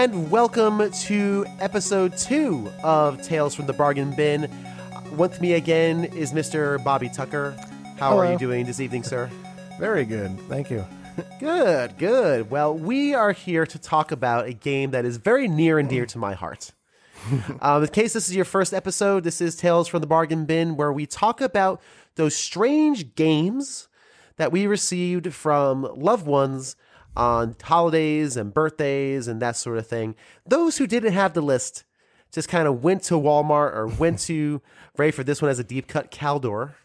And welcome to episode 2 of Tales from the Bargain Bin. With me again is Mr. Bobby Tucker. How Hello. are you doing this evening, sir? Very good. Thank you. Good. Well, we are here to talk about a game that is very near and dear to my heart. In case this is your first episode, this is Tales from the Bargain Bin, where we talk about those strange games that we received from loved ones on holidays and birthdays and that sort of thing. Those who didn't have the list just kind of went to Walmart or went to, ready for this one as a deep cut, Caldor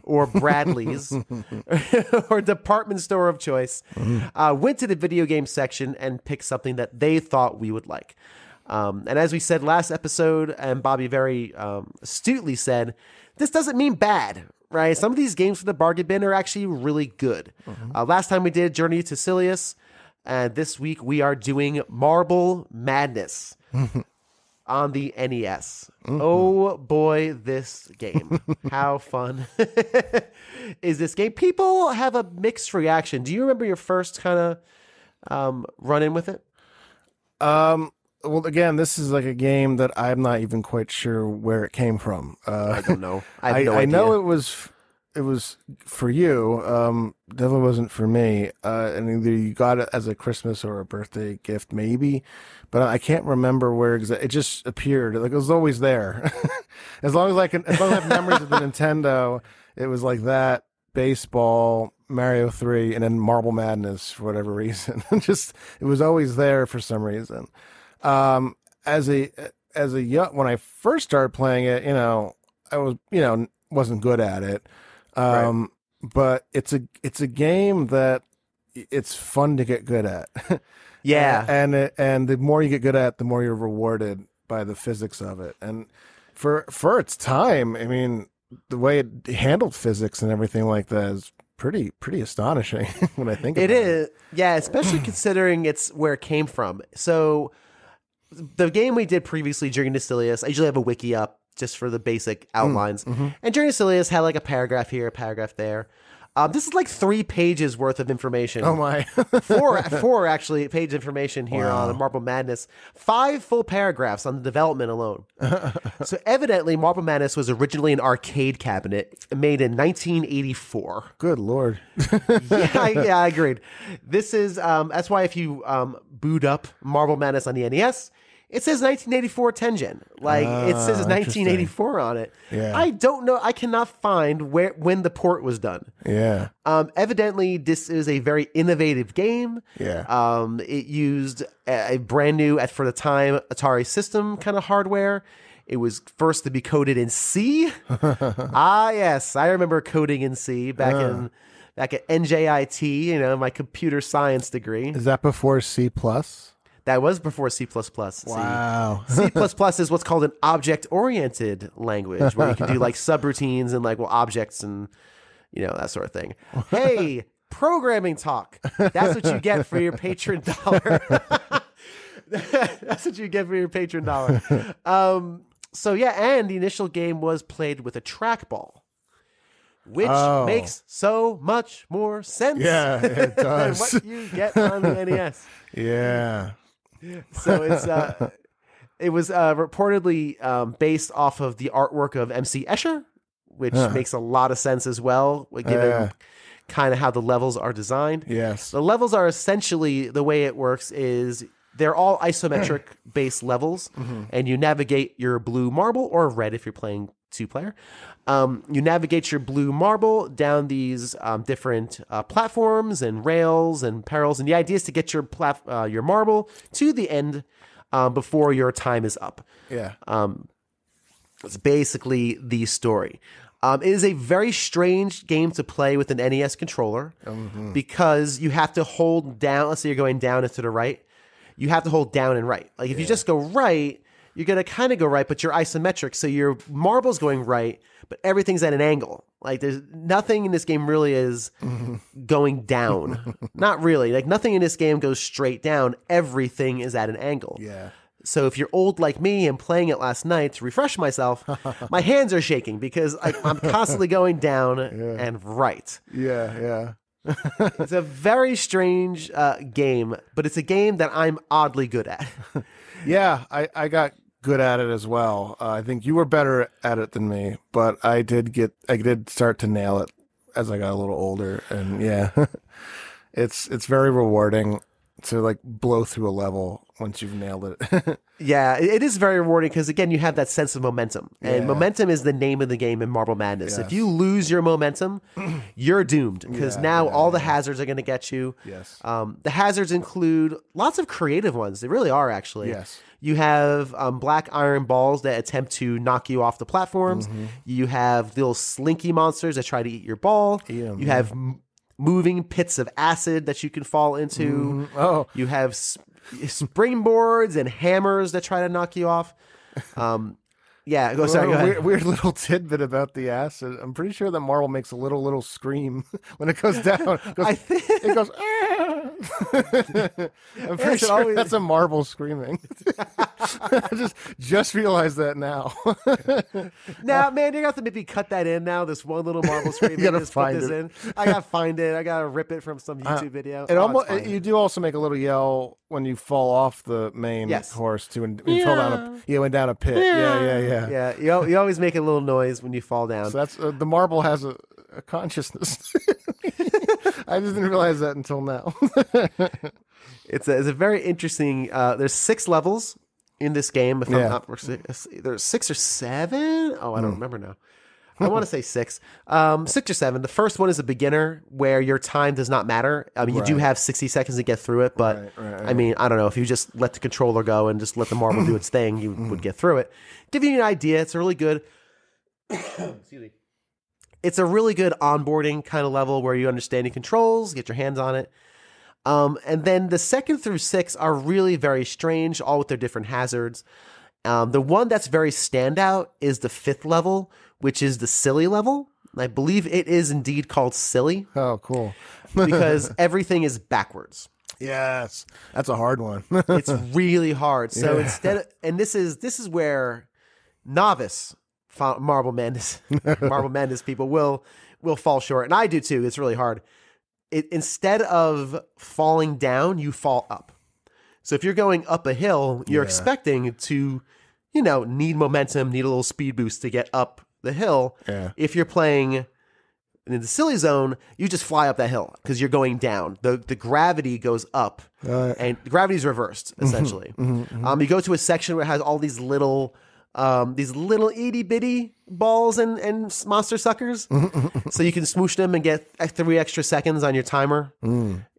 or Bradley's or department store of choice, went to the video game section and picked something that they thought we would like. And as we said last episode, and Bobby very astutely said, this doesn't mean bad, right? Some of these games for the bargain bin are actually really good. Last time we did Journey to Silius, and this week we are doing Marble Madness on the NES. Oh boy, this game. How fun is this game? People have a mixed reaction. Do you remember your first kind of run-in with it? Well, again, this is like a game that I'm not even quite sure where it came from. I don't know. I have no idea. I know it was for you. Definitely wasn't for me. And either you got it as a Christmas or a birthday gift, maybe. But I can't remember where exactly. It just appeared. Like it was always there. As long as I have memories of the Nintendo, it was like that, baseball, Mario 3, and then Marble Madness for whatever reason. Just it was always there for some reason. As a young, when I first started playing it, I was, wasn't good at it. Right. But it's a game that it's fun to get good at. Yeah. And the more you get good at it, the more you're rewarded by the physics of it. And for its time, I mean, the way it handled physics and everything like that is pretty astonishing when I think about it. It is. Yeah, especially considering it's where it came from. So the game we did previously, Journey to Silius, I usually have a wiki up just for the basic outlines. And Journey to Silius had like a paragraph here, a paragraph there. This is like 3 pages worth of information. Oh my. four actually page information here Wow. on Marble Madness. 5 full paragraphs on the development alone. So evidently Marble Madness was originally an arcade cabinet made in 1984. Good Lord. Yeah, I agreed. This is that's why if you boot up Marble Madness on the NES, it says 1984 Tengen. Like it says it's 1984 on it. Yeah. I don't know. I cannot find when the port was done. Yeah. Evidently, this is a very innovative game. Yeah. It used a brand new, for the time, Atari system kind of hardware. It was first to be coded in C. Yes, I remember coding in C back at NJIT. My computer science degree. Is that before C++? That was before C++. Wow. C++ is what's called an object-oriented language, where you can do like subroutines and objects and that sort of thing. Hey, programming talk. That's what you get for your patron dollar. That's what you get for your patron dollar. So yeah, and the initial game was played with a trackball, which makes so much more sense. Yeah, it than does. what you get on the NES. Yeah. So it was reportedly based off of the artwork of MC Escher, which makes a lot of sense as well, given kind of how the levels are designed. Yes. The levels are essentially, the way it works is they're all isometric based levels, and you navigate your blue marble, or red if you're playing 2-player. You navigate your blue marble down these different platforms and rails and perils, and the idea is to get your marble to the end before your time is up. Yeah. It's basically the story. It is a very strange game to play with an NES controller because you have to hold down. Let's say you're going down and to the right. You have to hold down and right. Like if you just go right, you're going to kind of go right, but you're isometric. So your marble's going right, but everything's at an angle. Like there's nothing in this game really is going down. Not really. Like nothing in this game goes straight down. Everything is at an angle. Yeah. So if you're old like me and playing it last night to refresh myself, my hands are shaking because I'm constantly going down and right. Yeah, yeah. It's a very strange game, but it's a game that I'm oddly good at. Yeah, I got good at it as well. I think you were better at it than me, but I did start to nail it as I got a little older, and yeah, it's very rewarding to like blow through a level once you've nailed it. Yeah, it is very rewarding because, again, you have that sense of momentum. And momentum is the name of the game in Marble Madness. Yes. If you lose your momentum, you're doomed because now all the hazards are going to get you. Yes. The hazards include lots of creative ones. They really are, actually. Yes. You have black iron balls that attempt to knock you off the platforms. You have little slinky monsters that try to eat your ball. You have moving pits of acid that you can fall into. Oh. You have springboards and hammers that try to knock you off. Yeah, go ahead. Weird little tidbit about the acid. I'm pretty sure that marble makes a little scream when it goes down. It goes. I'm pretty sure that's a marble screaming. I just realized that now. Now, man, you're gonna have to maybe cut that in now. This one little marble screaming. You gotta just find put this it. in. I gotta find it. I gotta rip it from some YouTube video. You do also make a little yell when you fall off the main horse too, and you fall down went down a pit. Yeah. Yeah, you always make a little noise when you fall down. So that's the marble has a consciousness. I just didn't realize that until now. It's a very interesting. There's 6 levels in this game. If I'm not, there's 6 or 7. Oh, I don't remember now. I want to say 6. 6 or 7. The first one is a beginner where your time does not matter. I mean, you do have 60 seconds to get through it, but I mean, I don't know. If you just let the controller go and just let the marble do its thing, you would get through it. Give you an idea. It's a really good. Excuse me. It's a really good onboarding kind of level where you understand the controls, get your hands on it. And then the 2nd through 6 are really very strange, all with their different hazards. The one that's very standout is the 5th level, which is the silly level. I believe it is indeed called silly. Oh, cool. Because everything is backwards. Yes. That's a hard one. It's really hard. So and this is where novice Marble Madness people will fall short. And I do too. It's really hard. Instead of falling down, you fall up. So if you're going up a hill, you're expecting to, need momentum, need a little speed boost to get up the hill. Yeah. If you're playing in the silly zone, you just fly up that hill because you're going down. The gravity goes up, and gravity is reversed essentially. You go to a section where it has all these little itty bitty balls and monster suckers, so you can smoosh them and get 3 extra seconds on your timer.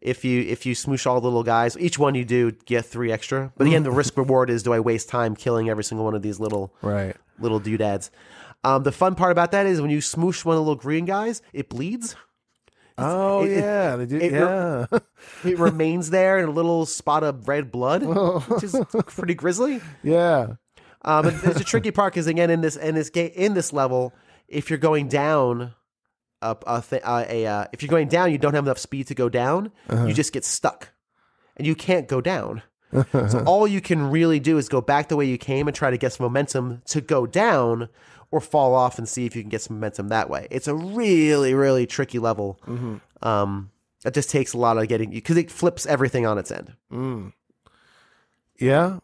If you smoosh all the little guys, each one you do get 3 extra. But again, the risk reward is: do I waste time killing every single one of these little doodads? The fun part about that is when you smoosh one of the little green guys, it bleeds. They do. It remains there in a little spot of red blood, which is pretty grisly. Yeah. But there's a tricky part because again in this level, if you're going down if you're going down, you don't have enough speed to go down. You just get stuck, and you can't go down. So all you can really do is go back the way you came and try to get some momentum to go down, or fall off and see if you can get some momentum that way. It's a really, really tricky level. It just takes a lot of getting because it flips everything on its end. Yeah.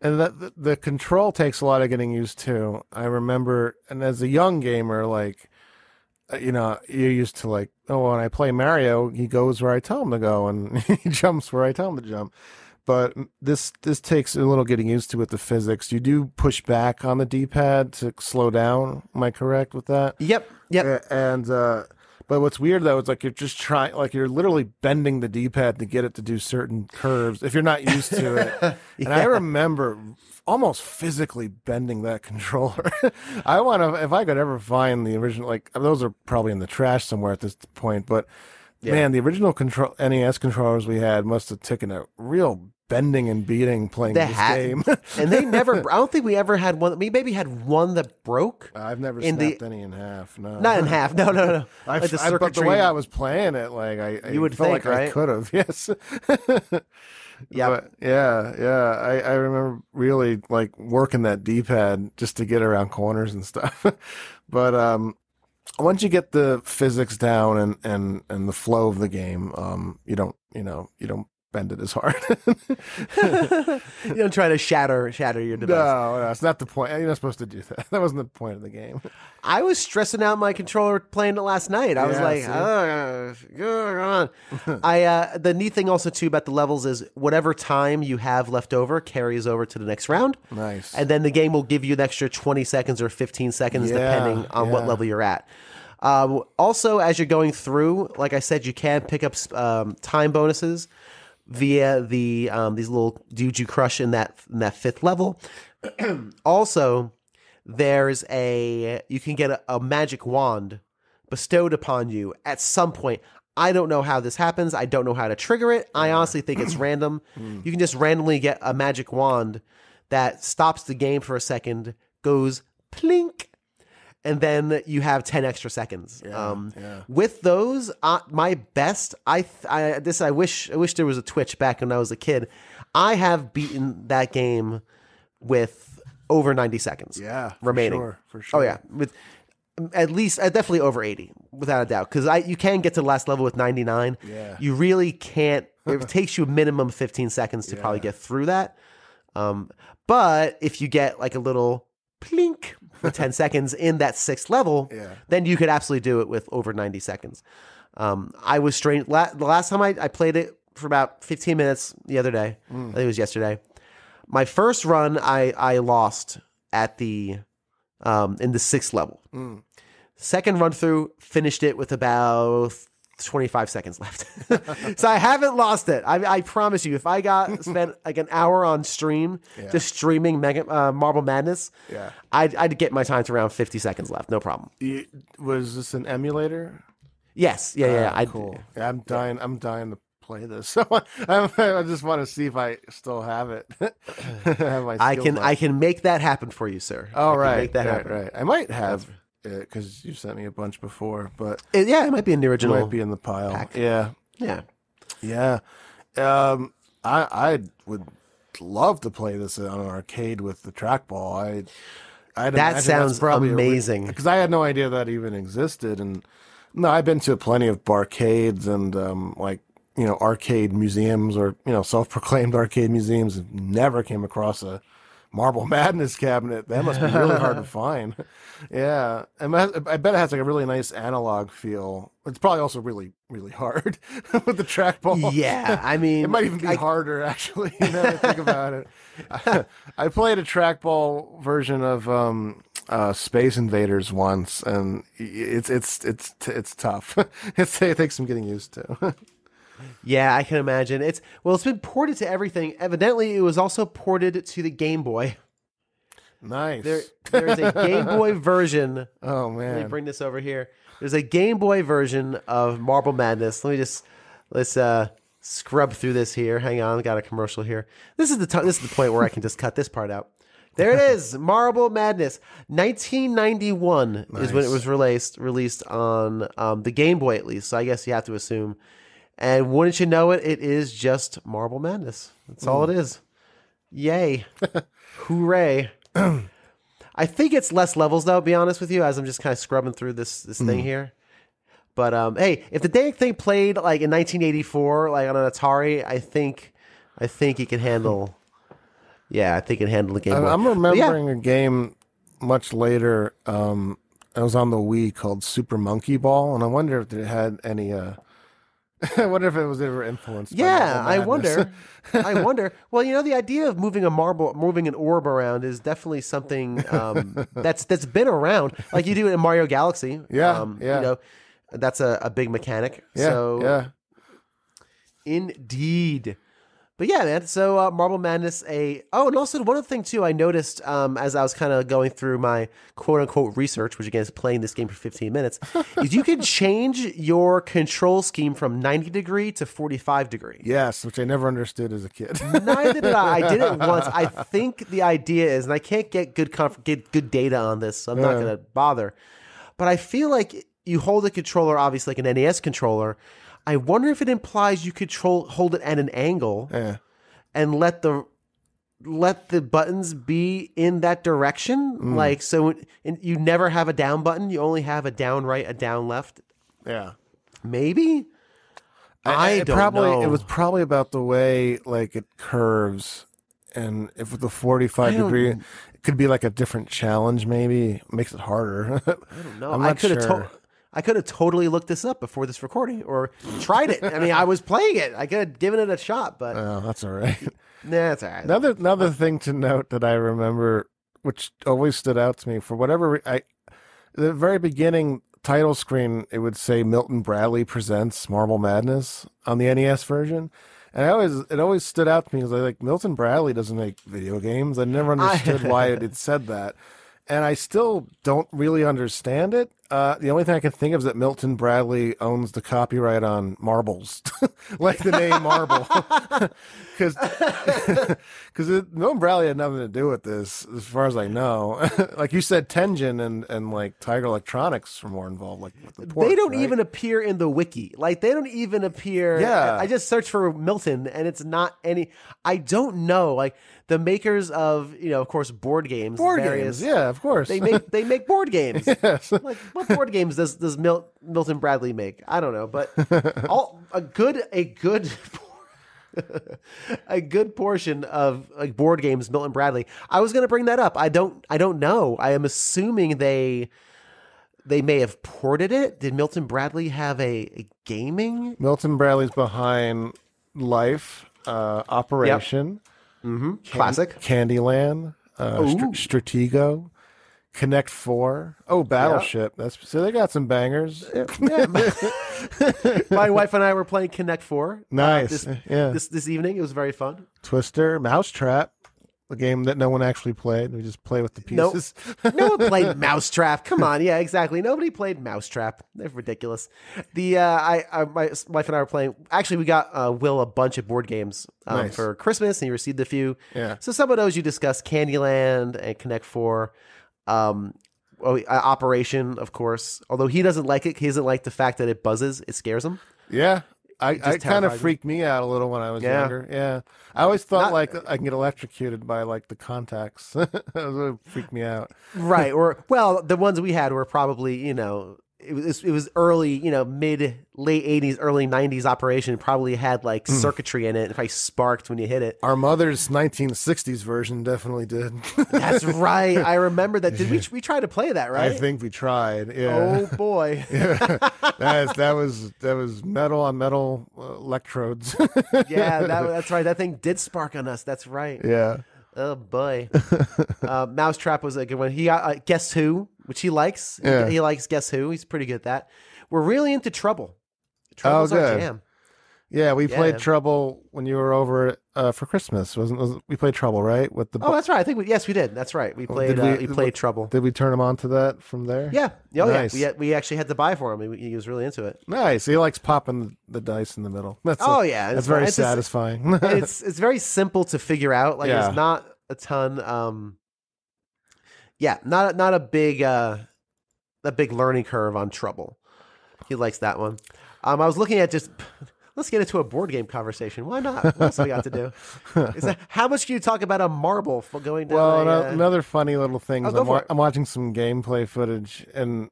And the control takes a lot of getting used to. I remember, and as a young gamer, like, you're used to like, when I play Mario, he goes where I tell him to go, and he jumps where I tell him to jump. But this takes a little getting used to with the physics. You do push back on the D-pad to slow down. Am I correct with that? Yep. And but what's weird though is like you're just trying, like you're literally bending the D-pad to get it to do certain curves if you're not used to it. And I remember almost physically bending that controller. I want to, if I could ever find the original, like those are probably in the trash somewhere at this point, but man, the original NES controllers we had must have taken a real bending and beating playing this game. And they never, I don't think we ever had one. We maybe had one that broke. I've never snapped any in half. No, not in half. No. Like but the way I was playing it, like you would felt think, like right? I could have. Yes. Yeah. I remember really like working that D-pad just to get around corners and stuff. But once you get the physics down and the flow of the game, you don't bend it as hard. You don't try to shatter your device. No, it's not the point. You're not supposed to do that. That wasn't the point of the game. I was stressing out my controller playing it last night. I was like, oh, come on. The neat thing also too about the levels is whatever time you have left over carries over to the next round. Nice. And then the game will give you an extra 20 seconds or 15 seconds depending on what level you're at. Also, as you're going through, like I said, you can pick up time bonuses via the these little dudes you crush in that fifth level. Also, you can get a magic wand bestowed upon you at some point. I don't know how this happens. I don't know how to trigger it. I honestly think it's random. You can just randomly get a magic wand that stops the game for a second, goes plink, and then you have 10 extra seconds. With those, my best, I wish there was a Twitch back when I was a kid. I have beaten that game with over 90 seconds. Remaining. For sure. Oh yeah, with at least definitely over 80, without a doubt. Because you can get to the last level with 99. Yeah. You really can't. It takes you a minimum 15 seconds to probably get through that. But if you get like a little plink for 10 seconds in that sixth level, then you could absolutely do it with over 90 seconds. I was strained. The last time I played it for about 15 minutes the other day, I think it was yesterday. My first run, I lost at in the sixth level. Second run through, finished it with about 25 seconds left. So I haven't lost it. I promise you, if I spent like an hour on stream just streaming Marble Madness, I'd get my time to around 50 seconds left. No problem. Was this an emulator? Yes. Yeah. Cool. I'm dying to play this. So I just want to see if I still have it. I can make that happen for you, sir. Oh, right. Make that happen. Right. I might have it because you sent me a bunch before, but it might be in the original. It might be in the pile. Pack. Yeah. I would love to play this on an arcade with the trackball. That sounds amazing. Because I had no idea that even existed, and no, I've been to plenty of barcades and arcade museums or self-proclaimed arcade museums, and never came across a Marble Madness cabinet. That must be really hard to find. Yeah, and I bet it has like a really nice analog feel. It's probably also really, really hard with the trackball. Yeah, I mean, it might even be harder actually. Now that I think about it, I played a trackball version of Space Invaders once, and it's tough. It takes some getting used to. Yeah, I can imagine. It's been ported to everything. Evidently, it was also ported to the Game Boy. Nice. There's a Game Boy version. Oh, man. Let me bring this over here. There's a Game Boy version of Marble Madness. Let's scrub through this here. Hang on, I got a commercial here. This is the point where I can just cut this part out. There it is, Marble Madness. 1991 is when it was released on the Game Boy, at least. So I guess you have to assume. And wouldn't you know it, it is just Marble Madness. That's all it is. Yay. Hooray. I think it's less levels, though, to be honest with you, as I'm just kind of scrubbing through this thing here. But, hey, if the dang thing played, like, in 1984, like, on an Atari, I think it can handle... Yeah, I think it can handle the Game Boy. I'm remembering a game much later, it was on the Wii, called Super Monkey Ball, and I wonder if it had any... I wonder if it was ever influenced. Yeah, I wonder. Well, the idea of moving an orb around is definitely something that's been around. Like you do it in Mario Galaxy. Yeah. That's a big mechanic. Yeah. So, indeed. But yeah, man. So Marble Madness, and also one other thing too, I noticed as I was kind of going through my quote unquote research, which again is playing this game for 15 minutes, is you can change your control scheme from 90 degree to 45 degree. Yes, which I never understood as a kid. Neither did I. I did it once. I think the idea is, and I can't get good data on this, so I'm not going to bother. But I feel like you hold a controller, obviously like an NES controller. I wonder if it implies you hold it at an angle and let the let the buttons be in that direction. Like, so you never have a down button. You only have a down right, a down left. Yeah. Maybe. I don't know. It was probably about the way like it curves, and if with the 45 degree, it could be like a different challenge. Maybe it makes it harder. I don't know. I'm not sure. I could have totally looked this up before this recording or tried it. I mean, I was playing it. I could have given it a shot, but Oh, that's all right. nah, it's all right. Another thing to note that I remember, which always stood out to me for whatever the very beginning title screen, it would say Milton Bradley presents Marble Madness on the NES version. And it always stood out to me because like Milton Bradley doesn't make video games. I never understood why it said that. And I still don't really understand it. The only thing I can think of is that Milton Bradley owns the copyright on marbles, like the name Marble. Because Milton Bradley had nothing to do with this, as far as I know. Like you said, Tengen and like Tiger Electronics were more involved. Like with the port, they don't right? even appear in the wiki. Like they don't even appear. Yeah. I just searched for Milton, and it's not any. I don't know. Like the makers of of course board games. Yeah, of course. They make board games. Yes. Like what board games does Milton Bradley make? I don't know, but a good a good portion of like board games Milton Bradley. I was going to bring that up. I don't know. I am assuming they may have ported it. Did Milton Bradley have a gaming? Milton Bradley's behind Life, Operation, Classic, Candyland, Stratego, Connect 4. Oh, Battleship. So they got some bangers. Yeah. My wife and I were playing Connect 4. Nice. This evening. It was very fun. Twister, Mousetrap, a game that no one actually played. We just play with the pieces. No one played Mousetrap. Come on. Yeah, exactly. Nobody played Mousetrap. They're ridiculous. My wife and I were playing. Actually, we got Will a bunch of board games Nice. for Christmas, and he received a few. Yeah. So some of those you discussed, Candyland and Connect 4. Operation, of course. Although he doesn't like it. He doesn't like the fact that it buzzes. It scares him. Yeah. I kind of freaked me out a little when I was younger. Yeah. I always thought I can get electrocuted by like the contacts. That would freak me out. Right. Or, well, the ones we had were probably, it was early, late 80s, early 90s Operation. Probably had like circuitry in it. If I sparked when you hit it. Our mother's 1960s version definitely did. That's right. I remember that. Did we try to play that, right? I think we tried. Yeah. Oh boy. Yeah. That was metal on metal electrodes. Yeah, that's right. That thing did spark on us. That's right. Yeah. Oh boy. Mousetrap was a good one. He got Guess Who, which he likes. Yeah. He likes Guess Who. He's pretty good at that. We're really into Trouble. Trouble's our jam. Yeah, we played Trouble when you were over for Christmas. We played Trouble, right? With the that's right. I think we did. That's right. We played we played Trouble. Did we turn him on to that from there? Yeah. Oh, nice. Yeah. We actually had to buy for him. He was really into it. Nice. He likes popping the dice in the middle. That's very satisfying. It's very simple to figure out. Like it's not a ton. Not a big learning curve on Trouble. He likes that one. I was looking at let's get into a board game conversation. Why not? What else we got to do? How much can you talk about a marble for going down? Well, another funny little thing is I'm watching some gameplay footage, and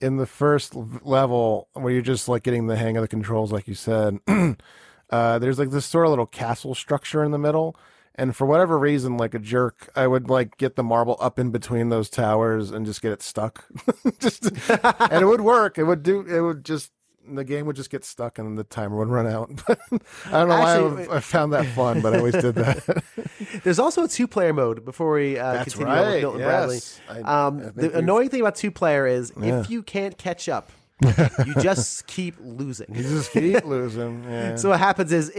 in the first level where you're just like getting the hang of the controls, like you said, there's like this sort of little castle structure in the middle. And for whatever reason, like a jerk, I would like get the marble up in between those towers and just get it stuck. And it would work. The game would just get stuck and the timer would run out. I don't know why I found that fun, but I always did that. There's also a 2-player mode before we continue on with Milton Bradley. The annoying thing about 2-player is if you can't catch up, you just keep losing. You just keep losing. Yeah. So what happens is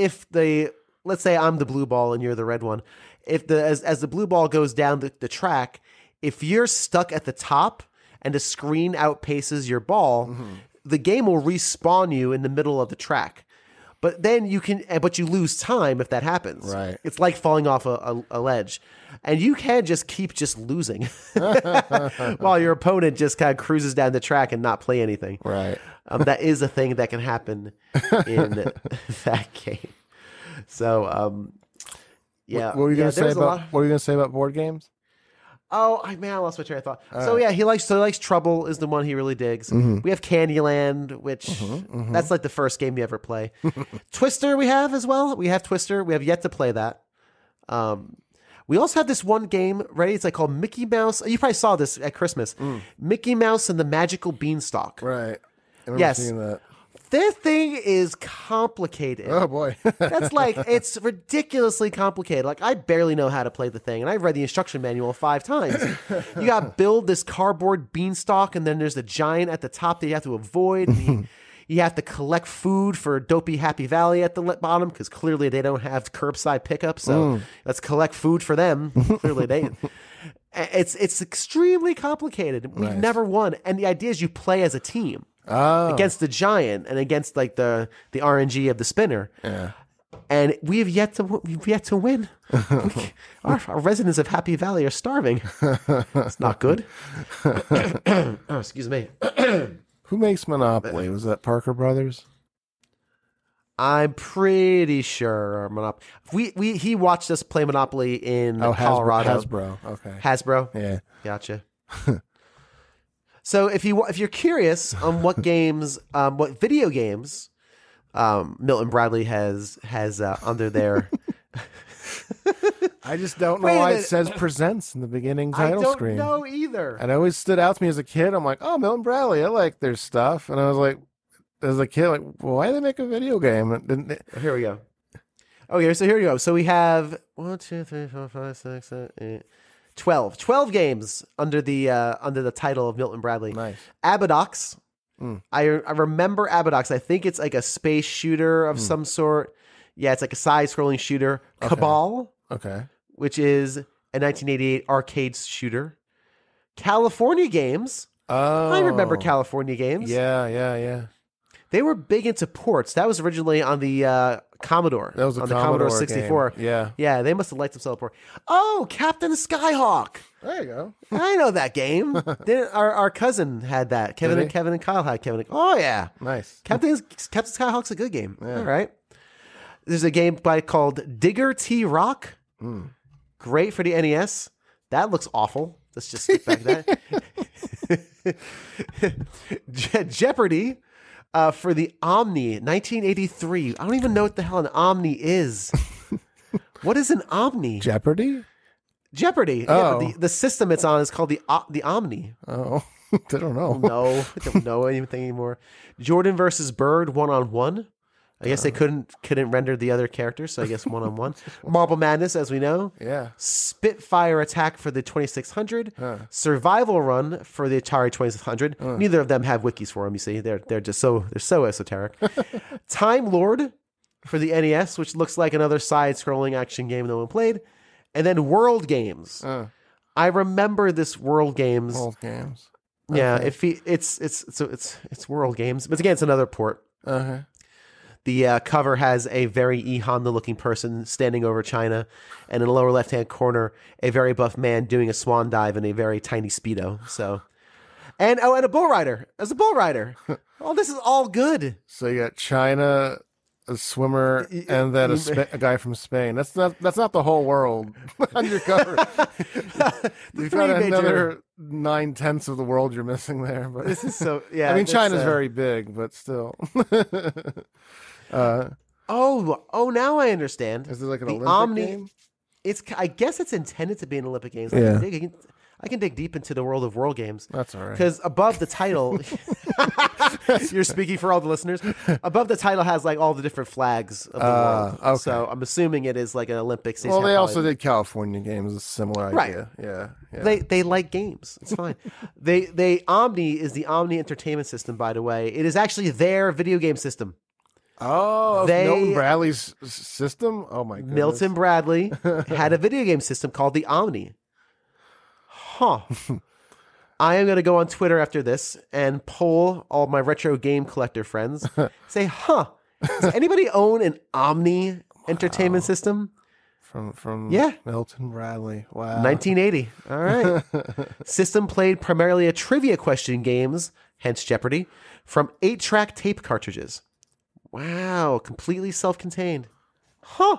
let's say I'm the blue ball and you're the red one. As the blue ball goes down the track, if you're stuck at the top and the screen outpaces your ball, the game will respawn you in the middle of the track. But then you lose time if that happens. Right. It's like falling off a ledge. And you can just keep losing while your opponent just kind of cruises down the track and not play anything. Right. That is a thing that can happen in that game. So, Yeah. What were you gonna say there's a about lot- what were you gonna say about board games? Oh, man, I lost my train of thought. He likes Trouble is the one he really digs. We have Candyland, which that's like the first game you ever play. Twister we have as well. We have Twister. We have yet to play that. We also have this one game ready. It's like called Mickey Mouse. You probably saw this at Christmas. Mickey Mouse and the Magical Beanstalk. Right. I remember Yes. seeing that. This thing is complicated. Oh boy. That's like, it's ridiculously complicated. Like, I barely know how to play the thing, and I've read the instruction manual 5 times. You got to build this cardboard beanstalk, and then there's the giant at the top that you have to avoid. And you have to collect food for Dopey Happy Valley at the bottom, because clearly they don't have curbside pickup, so let's collect food for them. Clearly they... It's extremely complicated. We've never won, and the idea is you play as a team. Against the giant and against like the RNG of the spinner. Yeah. And we've yet to win. Our residents of Happy Valley are starving. It's not good. Oh, excuse me. Who makes Monopoly? Was that Parker Brothers? I'm pretty sure Monopoly. He watched us play Monopoly in Colorado. Hasbro. Okay. Hasbro. Yeah. Gotcha. So if you're curious on what games, what video games, Milton Bradley has under their. I just don't know why it says presents in the beginning title screen. I don't know either. And it always stood out to me as a kid. I'm like, oh, Milton Bradley, I like their stuff. And I was like, as a kid, like, well, why did they make a video game? Here we go. Okay, so here we go. So we have 1, 2, 3, 4, 5, 6, 7, 8. 12 games under the title of Milton Bradley. Nice. Abadox. I remember Abadox. I think it's like a space shooter of some sort. Yeah, it's like a side-scrolling shooter. Okay. Cabal. Okay. Which is a 1988 arcade shooter. California Games. Oh. I remember California Games. Yeah. They were big into ports. That was originally on the Commodore. That was on the Commodore 64. Game. Yeah, they must have liked themselves port. Oh, Captain Skyhawk. There you go. I know that game. Our cousin had that. Kevin and Kyle had Kevin. Oh yeah, nice. Captain Skyhawk's a good game. Yeah. All right. There's a game called Digger T Rock. Great for the NES. That looks awful. Let's just skip back to that. Jeopardy. For the Omni, 1983. I don't even know what the hell an Omni is. What is an Omni? Jeopardy? Jeopardy. Oh. Yeah, the system it's on is called the Omni. Oh, I don't know. No, I don't know anything anymore. Jordan versus Bird, 1-on-1. I guess they couldn't render the other characters, so I guess 1-on-1. Marble Madness, as we know. Yeah. Spitfire Attack for the 2600. Survival Run for the Atari 2600. Neither of them have wikis for them. You see, they're so esoteric. Time Lord for the NES, which looks like another side-scrolling action game no one played, and then World Games. I remember this World Games. World Games. Yeah, it's World Games, but again, it's another port. The cover has a very E Honda-looking person standing over China, and in the lower left-hand corner, a very buff man doing a swan dive in a very tiny Speedo. So, and a bull rider. As a bull rider. Oh, this is all good. So you got China, a swimmer, and then a guy from Spain. That's not the whole world on your cover. You've got another 9/10 of the world you're missing there. But this is so. Yeah, I mean, China's very big, but still. Now I understand. Is it like an the Olympic Omni game? I guess it's intended to be an Olympic Games. Yeah. I can dig deep into the world of World Games. That's all right. Because above the title, you're speaking for all the listeners. Above the title has like all the different flags of the world. Okay. So I'm assuming it is like an Olympics. Well, they also did California Games, a similar idea. Right. Yeah. They like games. It's fine. They Omni is the Omni Entertainment System, by the way. It is actually their video game system. Oh, Milton Bradley's system? Oh, my goodness. Milton Bradley had a video game system called the Omni. Huh. I am going to go on Twitter after this and poll all my retro game collector friends. Say, does anybody own an Omni entertainment system? From Milton Bradley. Wow. 1980. All right. System played primarily a trivia question games, hence Jeopardy, from 8-track tape cartridges. Wow, completely self-contained. Huh.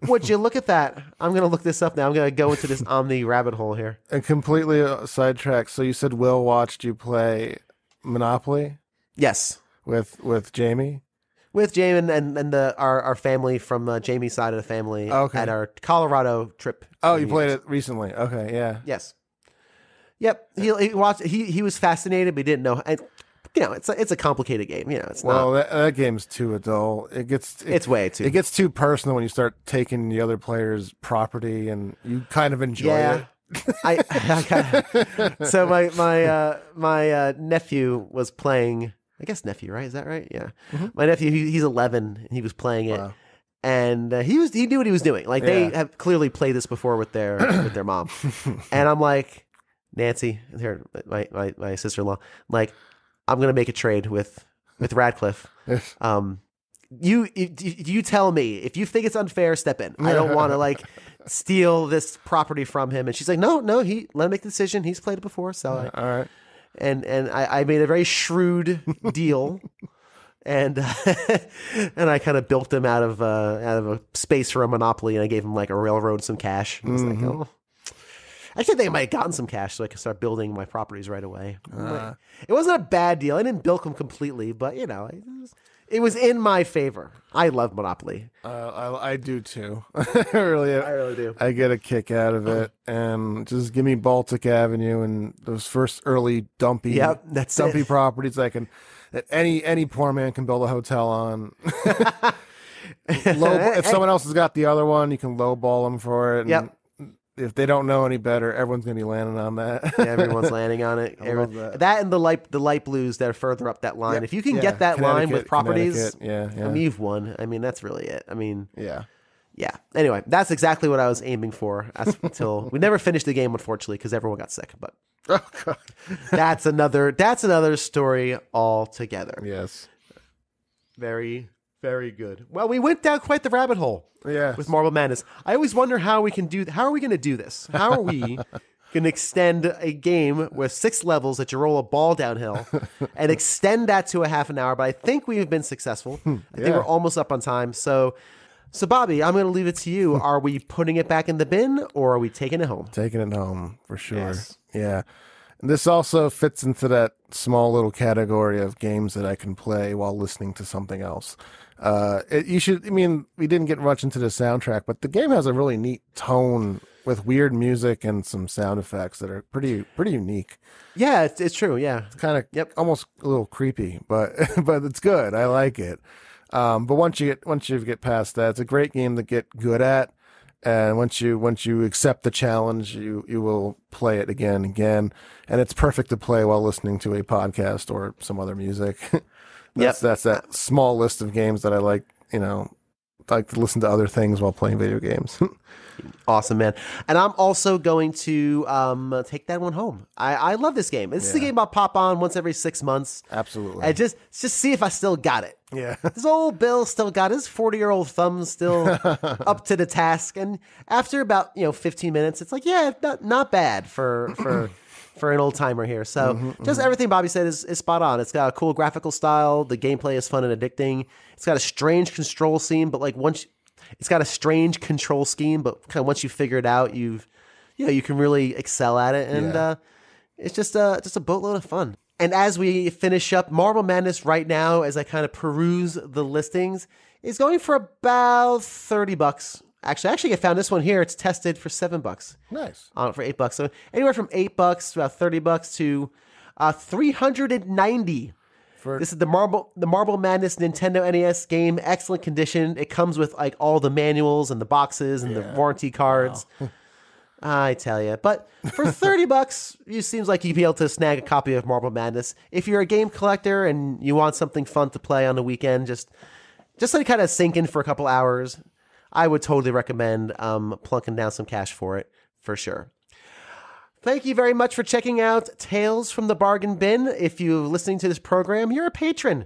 Would you look at that? I'm going to look this up now. I'm going to go into this Omni rabbit hole here. And completely sidetracked. So you said Will watched you play Monopoly Yes. with Jamie? With Jamie and our family from Jamie's side of the family at our Colorado trip. Oh, you played it recently. Okay, yeah. Yes. Yep. He watched. He was fascinated, but he didn't know. And it's a complicated game. It's well, not. That game's too adult. It's way too. It gets too personal when you start taking the other player's property, and you kind of enjoy it. So my nephew was playing. I guess nephew, right? Is that right? Yeah. Mm-hmm. My nephew, he's 11. And he was playing it, and he knew what he was doing. Like they have clearly played this before with their mom, and I'm like, Nancy, here, my sister-in-law, like, I'm gonna make a trade with Radcliffe. You tell me if you think it's unfair, step in. I don't want to like steal this property from him. And she's like, no, let him make the decision. He's played it before, so all right. And I made a very shrewd deal, and and I kind of built him out of a space for a monopoly, and I gave him like a railroad, some cash. I was like, oh. Actually, I think I might have gotten some cash so I could start building my properties right away. It wasn't a bad deal. I didn't bilk them completely, but it was in my favor. I love Monopoly. I do too. I really do. I get a kick out of it, and just give me Baltic Avenue and those first early dumpy properties that any poor man can build a hotel on. If someone else has got the other one, you can lowball them for it. And if they don't know any better, everyone's going to be landing on that. Everyone's landing on it. That and the light blues that are further up that line. If you can get that line with properties, you've won. I mean, that's really it. I mean, yeah. Anyway, that's exactly what I was aiming for. Until we never finished the game, unfortunately, because everyone got sick. But that's another story altogether. Yes, very, very good. Well, we went down quite the rabbit hole. Yeah, with Marble Madness. I always wonder how are we going to do this? How are we going to extend a game with 6 levels that you roll a ball downhill and extend that to a half an hour? But I think we've been successful. I think we're almost up on time. So Bobby, I'm going to leave it to you. Are we putting it back in the bin, or are we taking it home? Taking it home for sure. Yes. Yeah. And this also fits into that small little category of games that I can play while listening to something else. We didn't get much into the soundtrack, but the game has a really neat tone with weird music and some sound effects that are pretty unique. Yeah, it's true. Yeah, it's kind of almost a little creepy, but it's good. I like it. But once you get past that, it's a great game to get good at. And once you accept the challenge, you will play it again and again. And it's perfect to play while listening to a podcast or some other music. That's that small list of games that I like, like to listen to other things while playing video games. Awesome, man. And I'm also going to take that one home. I love this game. This is a game I'll pop on once every 6 months. Absolutely. And just see if I still got it. Yeah. This old Bill still got his 40-year-old thumb still up to the task. And after about 15 minutes, it's like, not bad for an old timer here. So everything Bobby said is spot on. It's got a cool graphical style. The gameplay is fun and addicting. It's got a strange control scheme, but it's got a strange control scheme, but kind of once you figure it out, you can really excel at it. And it's just a boatload of fun. And as we finish up, Marble Madness right now, as I kind of peruse the listings, is going for about $30. Actually, I found this one here. It's tested for $7. Nice. For $8. So anywhere from $8 to about $30 to $390. This is the Marble Madness Nintendo NES game. Excellent condition. It comes with like all the manuals and the boxes and the warranty cards. Wow. I tell you. But for $30, it seems like you'd be able to snag a copy of Marble Madness. If you're a game collector and you want something fun to play on the weekend, just to kind of sink in for a couple hours, I would totally recommend plunking down some cash for it, for sure. Thank you very much for checking out Tales from the Bargain Bin. If you're listening to this program, you're a patron.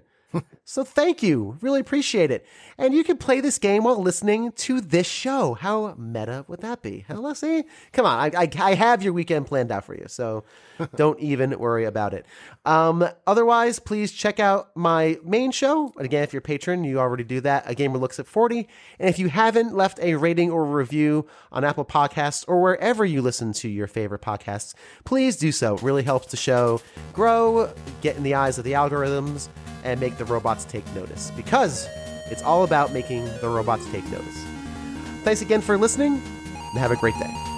So thank you. Really appreciate it. And you can play this game while listening to this show. How meta would that be? Huh, see? Come on. I have your weekend planned out for you, so don't even worry about it. Otherwise, please check out my main show. And again, if you're a patron, you already do that. A Gamer Looks at 40. And if you haven't left a rating or review on Apple Podcasts or wherever you listen to your favorite podcasts, please do so. It really helps the show grow, get in the eyes of the algorithms, and make the robots take notice, because it's all about making the robots take notice. Thanks again for listening, and have a great day.